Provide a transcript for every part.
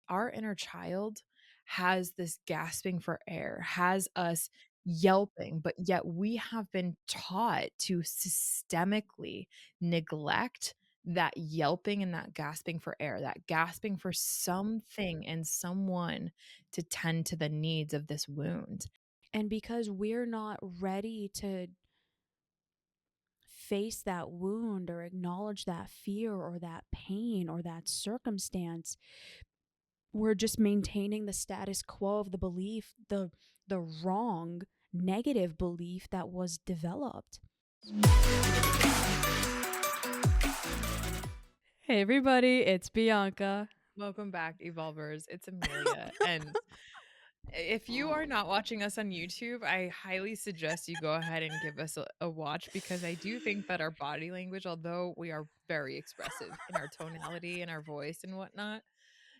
our inner child has this gasping for air, has us yelping, but yet we have been taught to systemically neglect that yelping and that gasping for air, that gasping for something and someone to tend to the needs of this wound. And because we're not ready to face that wound or acknowledge that fear or that pain or that circumstance, we're just maintaining the status quo of the belief, the wrong negative belief that was developed. Hey everybody, it's Bianca. Welcome back, Evolvers. It's Emilia. And if you are not watching us on YouTube, I highly suggest you go ahead and give us a watch, because I do think that our body language, although we are very expressive in our tonality and our voice and whatnot,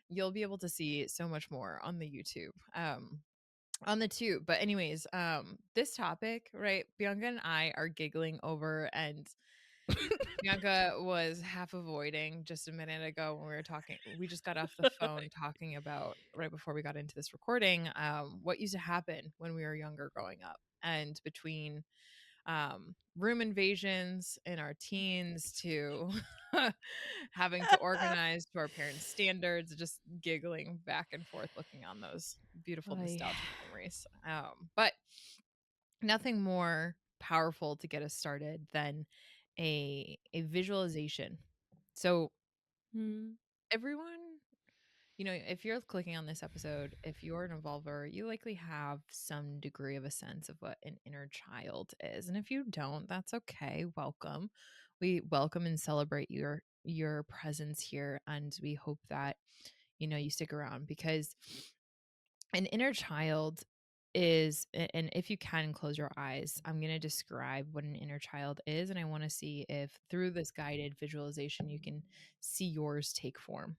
you'll be able to see so much more on the YouTube. On the tube. But anyways, this topic, right? Bianca and I are giggling over, and Bianca was half avoiding just a minute ago when we were talking. We just got off the phone talking about, right before we got into this recording, what used to happen when we were younger growing up, and between room invasions in our teens to having to organize to our parents' standards, just giggling back and forth, looking on those beautiful Oy. nostalgic memories. But nothing more powerful to get us started than a visualization. So Hmm. everyone, if you're clicking on this episode, if you're an evolver, you likely have some degree of a sense of what an inner child is. And if you don't, that's okay. Welcome. We welcome and celebrate your presence here, and we hope that you stick around, because an inner child is, and if you can close your eyes, I'm going to describe what an inner child is, and I want to see if through this guided visualization you can see yours take form.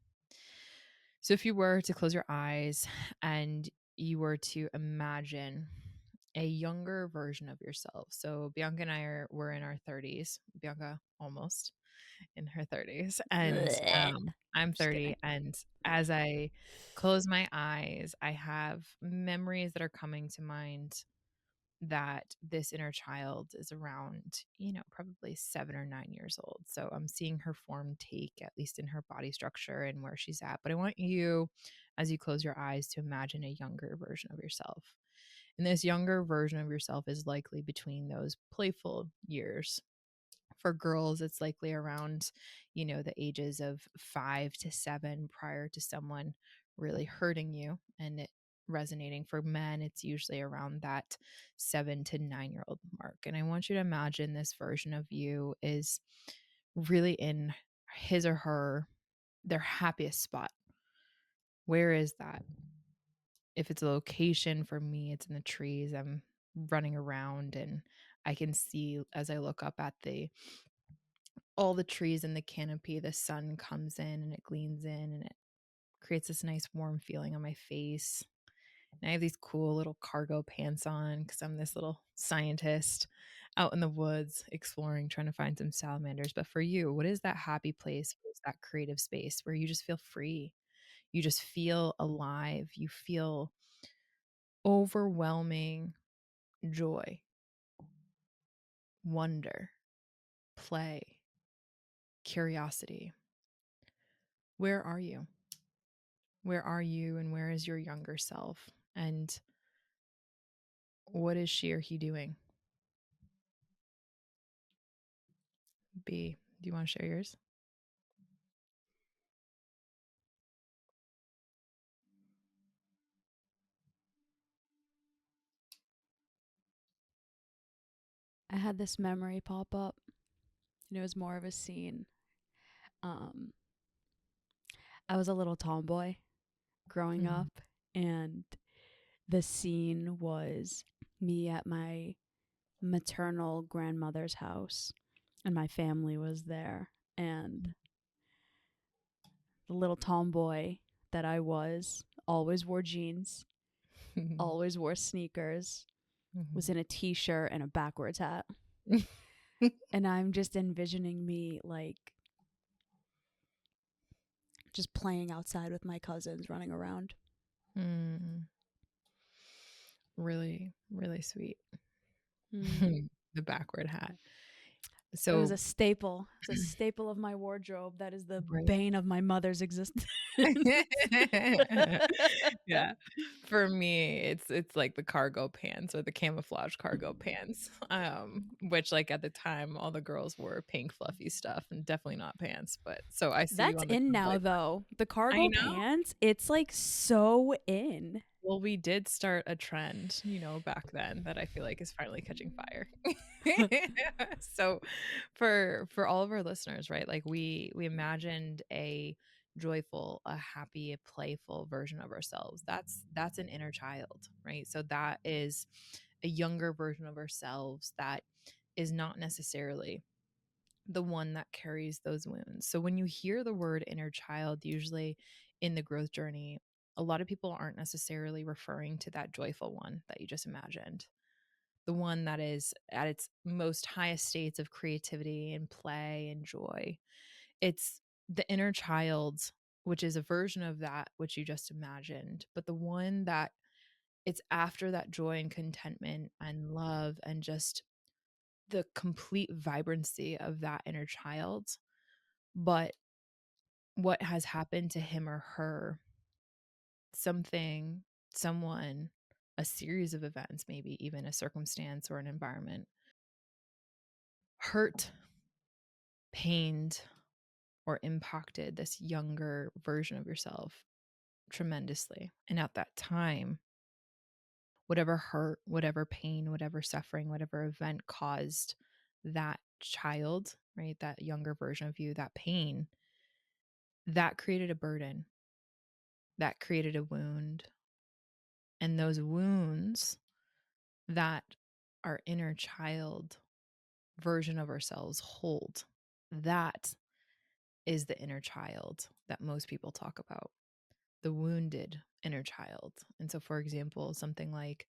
So if you were to close your eyes and you were to imagine a younger version of yourself. So Bianca and we're in our 30s. Bianca almost in her 30s, and Blech. I'm Just 30. kidding. And as I close my eyes, I have memories that are coming to mind, that this inner child is around, probably 7 or 9 years old. So I'm seeing her form take, at least in her body structure and where she's at. But I want you, as you close your eyes, to imagine a younger version of yourself. And this younger version of yourself is likely between those playful years. For girls, it's likely around, the ages of 5 to 7, prior to someone really hurting you and it resonating. For men, it's usually around that 7 to 9 year old mark. And I want you to imagine this version of you is really in his or her, their happiest spot. Where is that? If it's a location, for me, it's in the trees. I'm running around, and I can see, as I look up at all the trees in the canopy, the sun comes in and it gleams in, and it creates this nice warm feeling on my face. And I have these cool little cargo pants on, because I'm this little scientist out in the woods exploring, trying to find some salamanders. But for you, what is that happy place? What is that creative space where you just feel free? You just feel alive. You feel overwhelming joy, wonder, play, curiosity. Where are you? Where are you, and where is your younger self? And what is she or he doing? B, do you want to share yours? I had this memory pop up, and it was more of a scene. Um, I was a little tomboy growing Mm-hmm. up, and the scene was me at my maternal grandmother's house, and my family was there. And the little tomboy that I was always wore jeans, always wore sneakers, was in a t-shirt and a backwards hat. And I'm just envisioning me like just playing outside with my cousins, running around. Mm, really, really sweet. Mm. The backward hat. It was So, a staple. It's a staple of my wardrobe. That is the right. bane of my mother's existence. Yeah. For me, it's like the cargo pants or the camouflage cargo pants, which, like, at the time, all the girls wore pink fluffy stuff and definitely not pants, but so I see you That's on the in now, tomboy part. though. The I cargo know. pants, it's like so in. Well, we did start a trend, back then that I feel like is finally catching fire. So for all of our listeners, right? Like we imagined a joyful, a happy, a playful version of ourselves. That's an inner child, right? So that is a younger version of ourselves that is not necessarily the one that carries those wounds. So when you hear the word inner child, usually in the growth journey, a lot of people aren't necessarily referring to that joyful one that you just imagined, the one that is at its most highest states of creativity and play and joy. It's the inner child, which is a version of that which you just imagined, but the one that it's after that joy and contentment and love and just the complete vibrancy of that inner child. But what has happened to him or her, something, someone, a series of events, maybe even a circumstance or an environment, hurt, pained, or impacted this younger version of yourself tremendously. And at that time, whatever hurt, whatever pain, whatever suffering, whatever event caused that child, right, that younger version of you, that pain, that created a burden, that created a wound. And those wounds that our inner child version of ourselves hold, that is the inner child that most people talk about, the wounded inner child. And so, for example, something like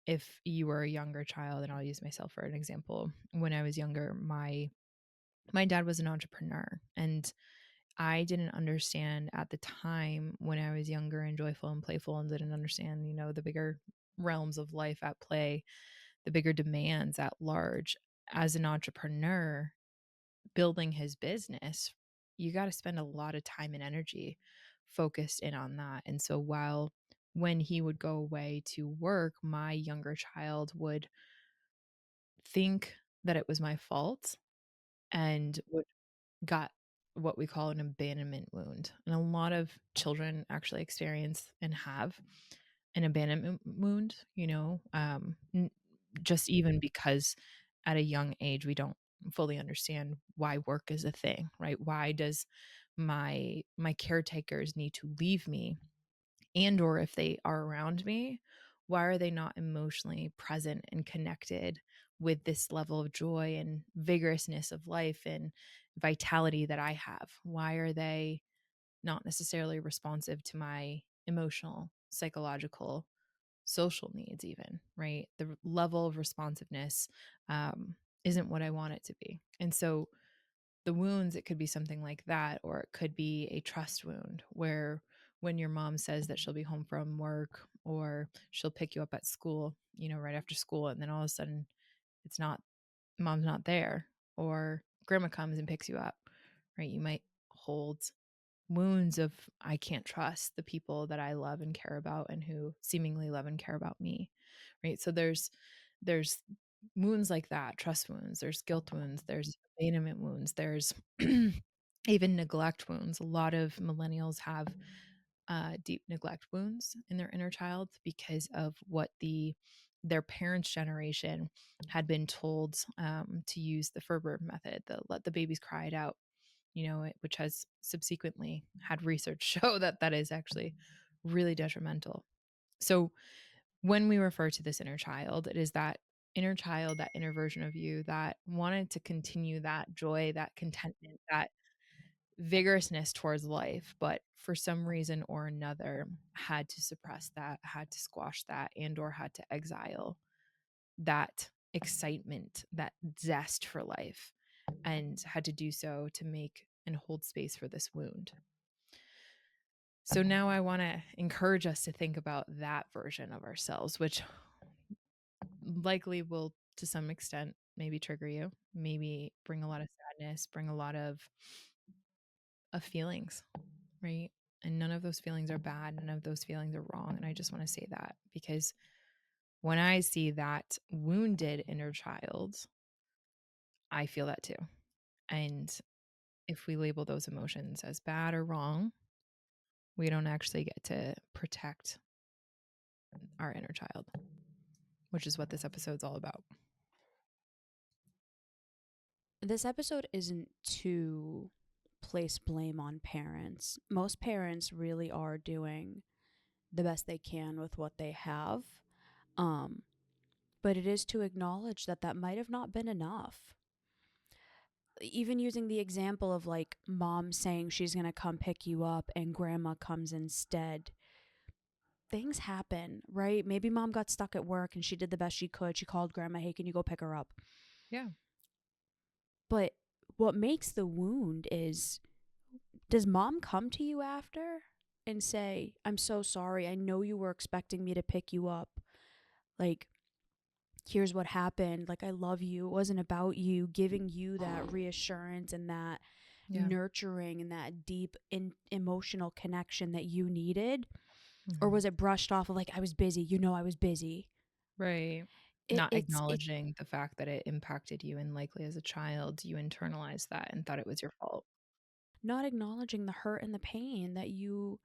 if you were a younger child, and I'll use myself for an example, when I was younger, my dad was an entrepreneur, and I didn't understand at the time when I was younger and joyful and playful and didn't understand, the bigger realms of life at play, the bigger demands at large. As an entrepreneur building his business, you got to spend a lot of time and energy focused in on that. And so while when he would go away to work, my younger child would think that it was my fault and would got what we call an abandonment wound. And a lot of children actually experience and have an abandonment wound, just even because at a young age we don't fully understand why work is a thing, right? Why does my caretakers need to leave me, and or if they are around me, why are they not emotionally present and connected with this level of joy and vigorousness of life and vitality that I have? Why are they not necessarily responsive to my emotional, psychological, social needs, even, right? The level of responsiveness isn't what I want it to be. And so the wounds, it could be something like that, or it could be a trust wound where when your mom says that she'll be home from work or she'll pick you up at school, right after school, and then all of a sudden it's not, mom's not there, or grandma comes and picks you up, right? You might hold wounds of I can't trust the people that I love and care about and who seemingly love and care about me, right? So there's wounds like that, trust wounds, there's guilt wounds, there's abandonment wounds, there's even neglect wounds. A lot of millennials have deep neglect wounds in their inner child because of what their parents' generation had been told to use the Ferber method, the let the babies cry it out, which has subsequently had research show that that is actually really detrimental. So when we refer to this inner child, it is that inner child, that inner version of you that wanted to continue that joy, that contentment, that vigorousness towards life, but for some reason or another had to suppress that, had to squash that, and or had to exile that excitement, that zest for life, and had to do so to make and hold space for this wound. So now I want to encourage us to think about that version of ourselves, which likely will, to some extent, maybe trigger you, maybe bring a lot of sadness, bring a lot of feelings, right? And none of those feelings are bad. None of those feelings are wrong. And I just want to say that because when I see that wounded inner child, I feel that too. And if we label those emotions as bad or wrong, we don't actually get to protect our inner child, which is what this episode's all about. This episode isn't to place blame on parents. Most parents really are doing the best they can with what they have. Um, but it is to acknowledge that that might have not been enough. Even using the example of like mom saying she's going to come pick you up and grandma comes instead. Things happen, right? Maybe mom got stuck at work and she did the best she could. She called grandma, hey, can you go pick her up? Yeah. But what makes the wound is, does mom come to you after and say, I'm so sorry. I know you were expecting me to pick you up. Like, here's what happened. Like, I love you. It wasn't about you, giving you that reassurance and that Yeah. nurturing and that deep emotional connection that you needed? Or Hmm. was it brushed off of like, I was busy? You know, I was busy. Right. Not It's acknowledging the fact that it impacted you, and likely as a child, you internalized that and thought it was your fault. not acknowledging the hurt and the pain that you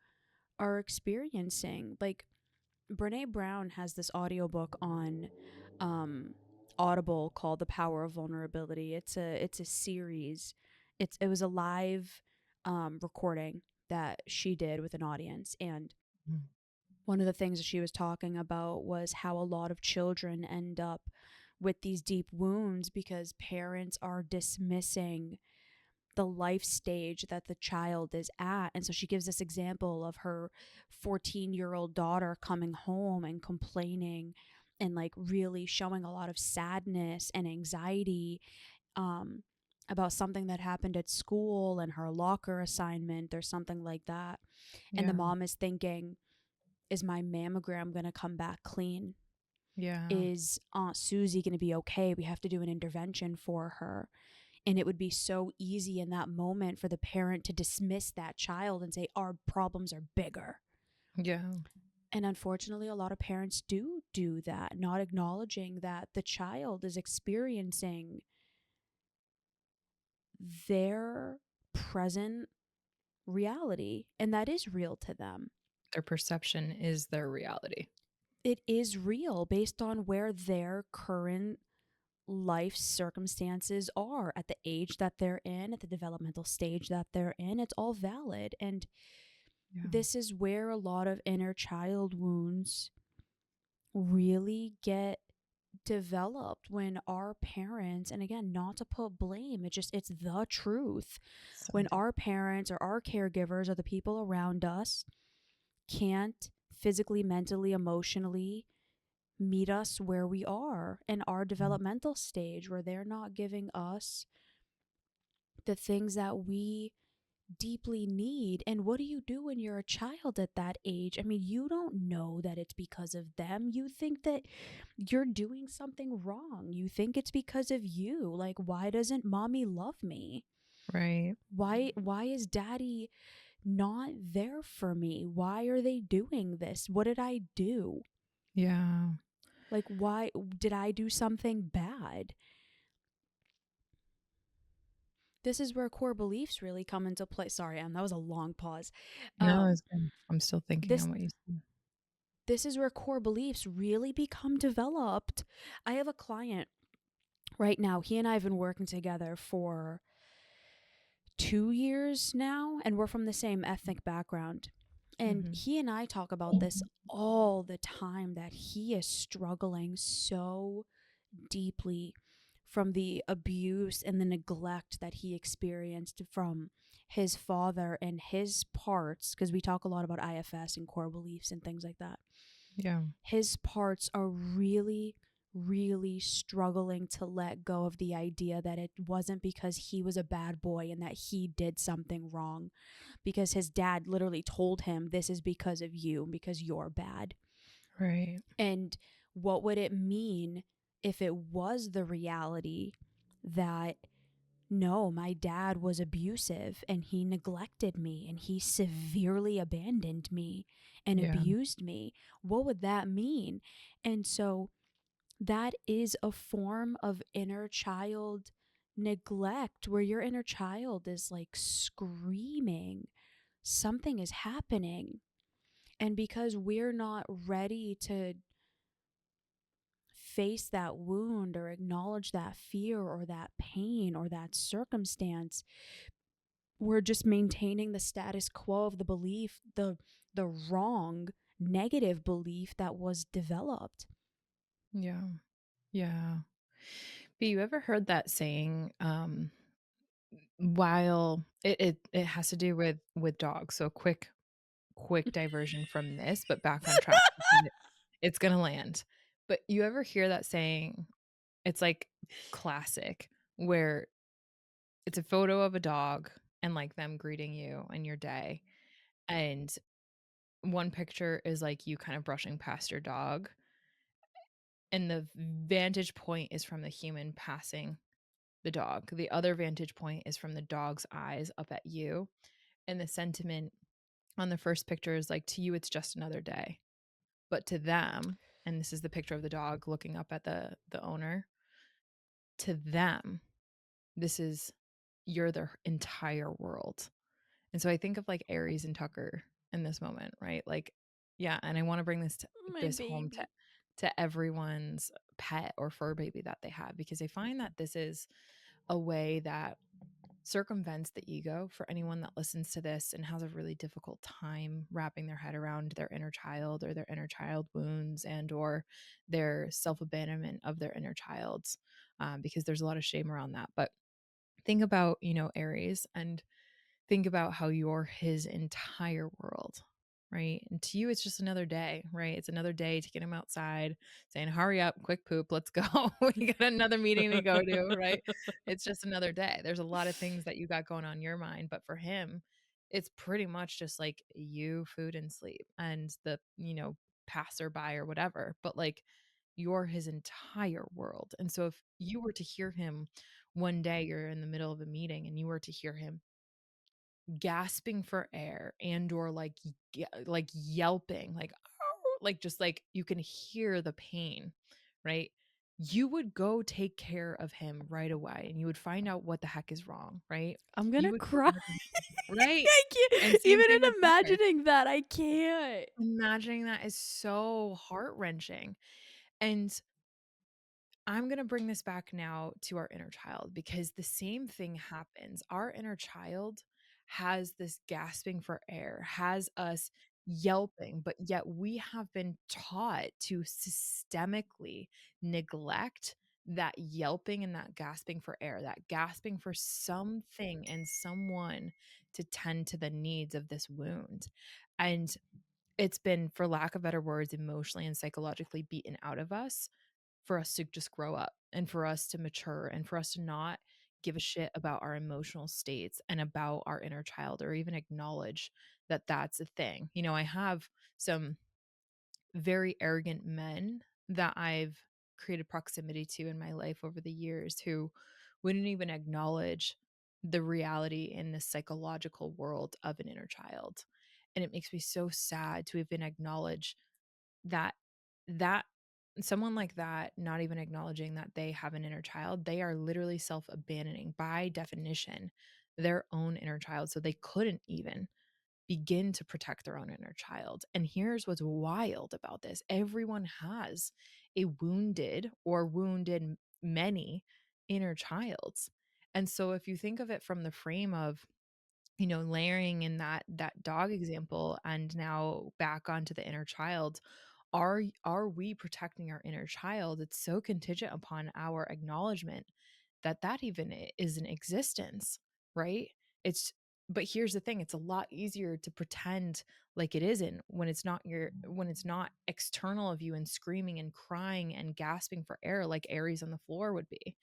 are experiencing. Like, Brene Brown has this audiobook on um Audible called The Power of Vulnerability. It's a series. It was a live recording that she did with an audience, and Mm. one of the things that she was talking about was how a lot of children end up with these deep wounds because parents are dismissing the life stage that the child is at. And so she gives this example of her 14-year-old daughter coming home and complaining and like really showing a lot of sadness and anxiety um, about something that happened at school and her locker assignment or something like that. And the Yeah. mom is thinking, is my mammogram going to come back clean? Yeah. Is Aunt Susie going to be okay? We have to do an intervention for her. And it would be so easy in that moment for the parent to dismiss that child and say, our problems are bigger. Yeah. And unfortunately, a lot of parents do that, not acknowledging that the child is experiencing their present reality, and that is real to them. Their perception is their reality. It is real based on where their current life circumstances are at the age that they're in, at the developmental stage that they're in. It's all valid. And Yeah. this is where a lot of inner child wounds really get developed when our parents, and again, not to put blame, it's the truth. So When true. our parents or our caregivers or the people around us can't physically, mentally, emotionally meet us where we are in our Mm. developmental stage, where they're not giving us the things that we deeply need. And what do you do when you're a child at that age? I mean, you don't know that it's because of them. You think that you're doing something wrong. You think it's because of you. Like, why doesn't mommy love me? Right. Why is daddy not there for me? Why are they doing this? What did I do? Yeah. Like, why did I do something bad? This is where core beliefs really come into play. Sorry, Em, that was a long pause. No, Um, it's good. I'm still thinking this on what you said. this is where core beliefs really become developed. I have a client right now. He and I have been working together for 2 years now, and we're from the same ethnic background. And Hmm. he and I talk about this all the time, that he is struggling so deeply from the abuse and the neglect that he experienced from his father and his parts, because we talk a lot about IFS and core beliefs and things like that. Yeah. His parts are really, really struggling to let go of the idea that it wasn't because he was a bad boy and that he did something wrong, because his dad literally told him, this is because of you, because you're bad. Right. And what would it mean if it was the reality that no, my dad was abusive and he neglected me and he severely abandoned me and Yeah. abused me? What would that mean? And so that is a form of inner child neglect, where your inner child is like screaming, something is happening. And because we're not ready to face that wound or acknowledge that fear or that pain or that circumstance, we're just maintaining the status quo of the belief, the wrong negative belief that was developed. Yeah. Yeah. But you ever heard that saying, while it has to do with dogs. So quick diversion from this, but back on track because it's gonna land. But you ever hear that saying, it's like classic, where it's a photo of a dog and, like, them greeting you in your day, and one picture is, like, you kind of brushing past your dog, and the vantage point is from the human passing the dog. The other vantage point is from the dog's eyes up at you, and the sentiment on the first picture is like, to you, it's just another day. But to them, and this is the picture of the dog looking up at the owner, to them, this is you're their entire world. And so I think of like Aries and Tucker in this moment, right? Like, yeah, and I want to bring My this home baby. to everyone's pet or fur baby that they have, because I find that this is a way that circumvents the ego for anyone that listens to this and has a really difficult time wrapping their head around their inner child or their inner child wounds and or their self-abandonment of their inner childs, because there's a lot of shame around that. But think about, Aries, and think about how you're his entire world, right? And to you, it's just another day, right? It's another day to get him outside, saying, hurry up, quick poop, let's go. We got another meeting to go to, right? It's just another day. There's a lot of things that you got going on in your mind, but for him, it's pretty much just like you, food, and sleep, and the, passerby or whatever. But like, you're his entire world. And so if you were to hear him one day, you're in the middle of a meeting and you were to hear him gasping for air and or like yelping, like "Arr!" Like just like you can hear the pain, right? You would go take care of him right away and you would find out what the heck is wrong, right? I'm You gonna would go cry. right? I And can't. same Even thing with in Tucker. imagining that, I can't. Imagining that is so heart-wrenching. And I'm going to bring this back now to our inner child, because the same thing happens. Our inner child has this gasping for air, has us yelping, but yet we have been taught to systemically neglect that yelping and that gasping for air, that gasping for something and someone to tend to the needs of this wound. And it's been, for lack of better words, emotionally and psychologically beaten out of us for us to just grow up and for us to mature and for us to not give a shit about our emotional states and about our inner child or even acknowledge that that's a thing. I have some very arrogant men that I've created proximity to in my life over the years who wouldn't even acknowledge the reality in the psychological world of an inner child. And it makes me so sad to even acknowledge that that someone like that, not even acknowledging that they have an inner child, they are literally self-abandoning by definition their own inner child, so they couldn't even begin to protect their own inner child. And here's what's wild about this: everyone has a wounded or wounded many inner childs. And so if you think of it from the frame of, layering in that dog example and now back onto the inner child, are we protecting our inner child? It's so contingent upon our acknowledgement that even is in existence, right? It's But here's the thing, it's a lot easier to pretend like it isn't when it's not external of you and screaming and crying and gasping for air like Aries on the floor would be,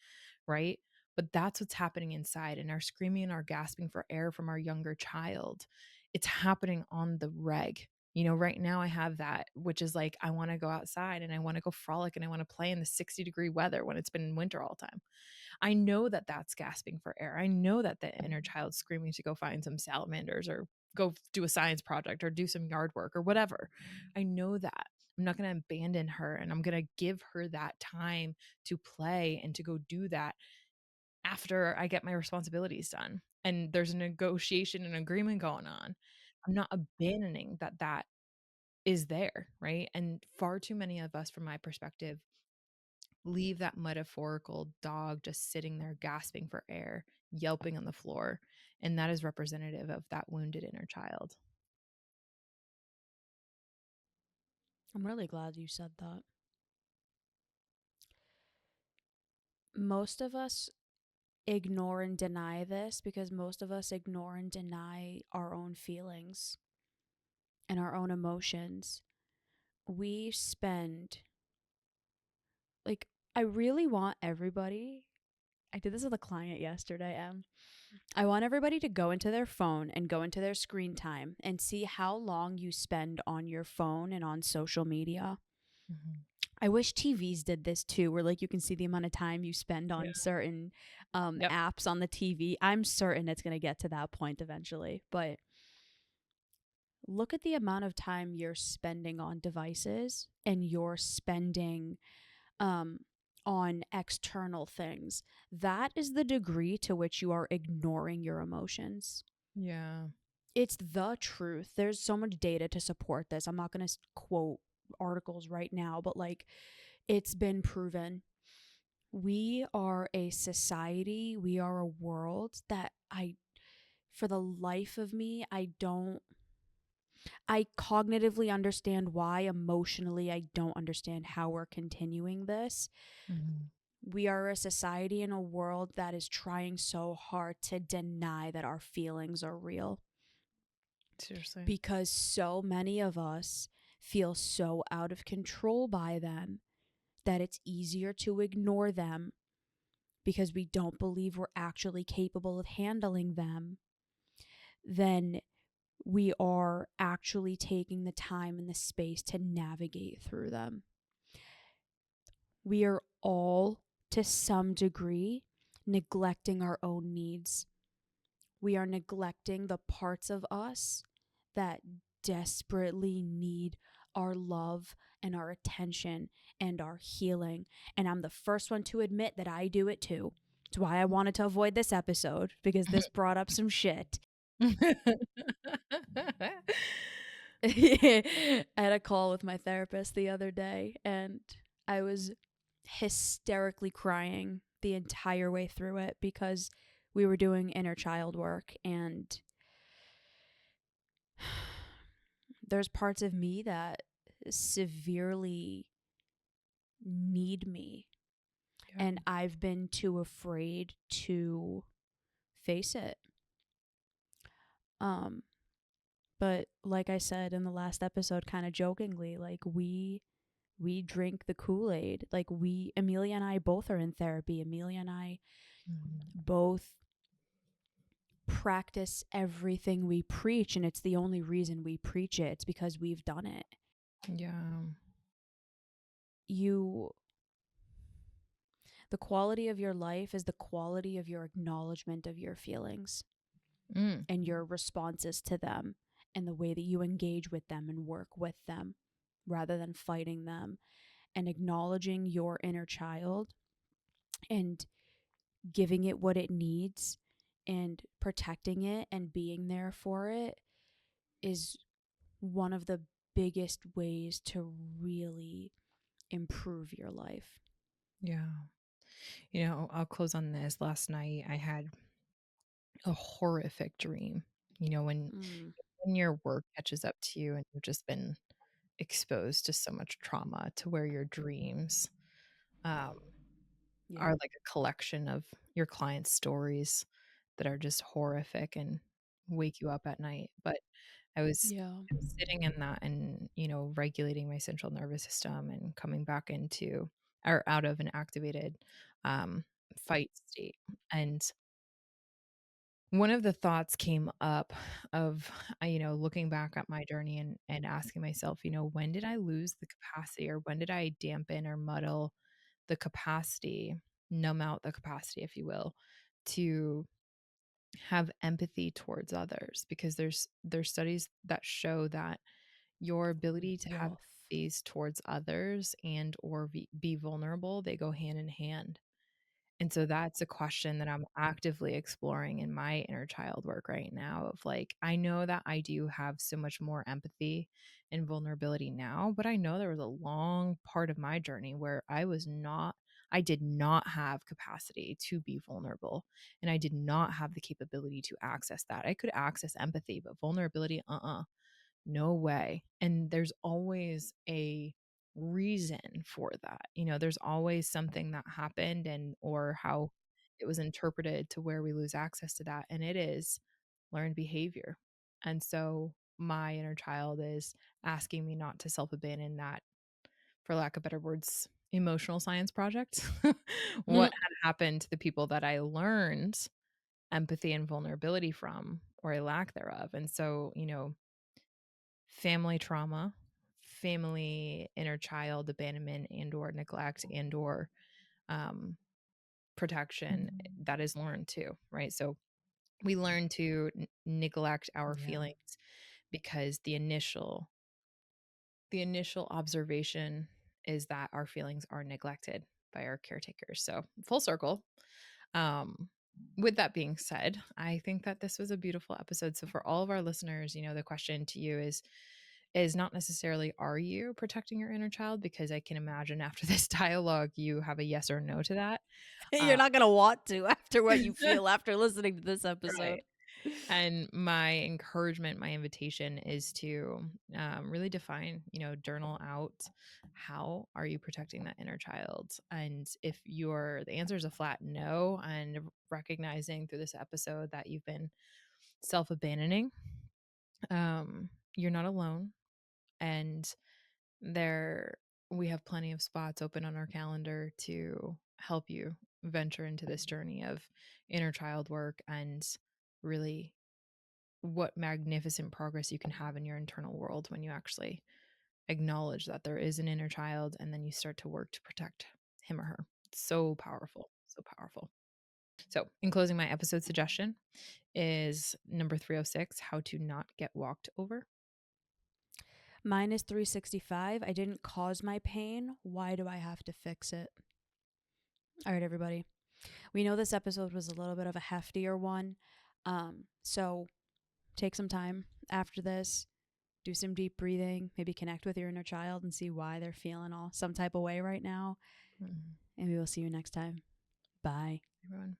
right? But that's what's happening inside, and our screaming and our gasping for air from our younger child. It's happening on the reg. Right now I have that, which is like I want to go outside and I want to go frolic and I want to play in the 60-degree weather when it's been winter all the time. I know that that's gasping for air. I know that the inner child's screaming to go find some salamanders or go do a science project or do some yard work or whatever. I know that. I'm not going to abandon her, and I'm going to give her that time to play and to go do that after I get my responsibilities done. And there's a negotiation and agreement going on. I'm not abandoning that is there, right? And far too many of us, from my perspective, leave that metaphorical dog just sitting there gasping for air, yelping on the floor. And that is representative of that wounded inner child. I'm really glad you said that. Most of us ignore and deny this because most of us ignore and deny our own feelings and our own emotions. We spend, like, I really want everybody. I did this with a client yesterday, I want everybody to go into their phone and go into their screen time and see how long you spend on your phone and on social media. Mm-hmm. I wish TVs did this too, where like you can see the amount of time you spend Yeah. on certain Yep. apps on the TV. I'm certain it's going to get to that point eventually. But look at the amount of time you're spending on devices and you're spending um, on external things. That is the degree to which you are ignoring your emotions. Yeah. It's the truth. There's so much data to support this. I'm not going to quote articles right now, but like it's been proven. We are a society, we are a world that for the life of me, I cognitively understand why, emotionally, I don't understand how we're continuing this. Mm-hmm. We are a society and a world that is trying so hard to deny that our feelings are real Seriously. because so many of us feel so out of control by them that it's easier to ignore them because we don't believe we're actually capable of handling them than we are actually taking the time and the space to navigate through them. We are all, to some degree, neglecting our own needs. We are neglecting the parts of us that desperately need our love and our attention and our healing. And I'm the first one to admit that I do it too. It's why I wanted to avoid this episode because this brought up some shit. I had a call with my therapist the other day and I was hysterically crying the entire way through it because we were doing inner child work and there's parts of me that severely need me Yeah. and I've been too afraid to face it. Um but like I said in the last episode kind of jokingly, like we drink the Kool-Aid. Like Emilia and I both are in therapy. Emilia and I Mm-hmm. both practice everything we preach, and it's the only reason we preach it. It's because we've done it. Yeah. You the quality of your life is the quality of your acknowledgement of your feelings Mm. and your responses to them and the way that you engage with them and work with them rather than fighting them and acknowledging your inner child and giving it what it needs and protecting it and being there for it is one of the biggest ways to really improve your life. Yeah. I'll close on this. Last night I had a horrific dream. Mm, When your work catches up to you and you've just been exposed to so much trauma to where your dreams um, yeah. are like a collection of your clients' stories that are just horrific. And wake you up at night. But I was Yeah. sitting in that and, regulating my central nervous system and coming back into or out of an activated um, fight state. And one of the thoughts came up of, looking back at my journey and asking myself, when did I lose the capacity or when did I dampen or muddle the capacity, numb out the capacity, if you will, to have empathy towards others? Because there's studies that show that your ability to have Woof. empathy towards others and or be vulnerable, they go hand in hand. And so that's a question that I'm actively exploring in my inner child work right now of like, I know that I do have so much more empathy and vulnerability now, but I know there was a long part of my journey where I did not have capacity to be vulnerable and I did not have the capability to access that. I could access empathy, but vulnerability, no way. And there's always a reason for that. There's always something that happened and or how it was interpreted to where we lose access to that. And it is learned behavior. And so my inner child is asking me not to self-abandon that, for lack of better words, emotional science project. What had happened to the people that I learned empathy and vulnerability from or a lack thereof. And so, family trauma, family inner child abandonment and or neglect and or um, protection, that is learned too, right? So we learn to neglect our Yeah. feelings because the initial observation is that our feelings are neglected by our caretakers. So full circle. Um, with that being said, I think that this was a beautiful episode. So for all of our listeners, the question to you is not necessarily are you protecting your inner child, because I can imagine after this dialogue you have a yes or no to that. You're Uh, not going to want to after what you feel after listening to this episode. right. And my encouragement, my invitation is to really define, journal out how are you protecting that inner child. And if the answer is a flat no, and recognizing through this episode that you've been self-abandoning, you're not alone. And there we have plenty of spots open on our calendar to help you venture into this journey of inner child work and really what magnificent progress you can have in your internal world when you actually acknowledge that there is an inner child and then you start to work to protect him or her. So powerful, so powerful. So, in closing, my episode suggestion is number 306, how to not get walked over. Mine is 365. I didn't cause my pain. Why do I have to fix it? All right, everybody. We know this episode was a little bit of a heftier one. So take some time after this, do some deep breathing, maybe connect with your inner child and see why they're feeling all some type of way right now. Mhm. And we will see you next time. Bye. Everyone.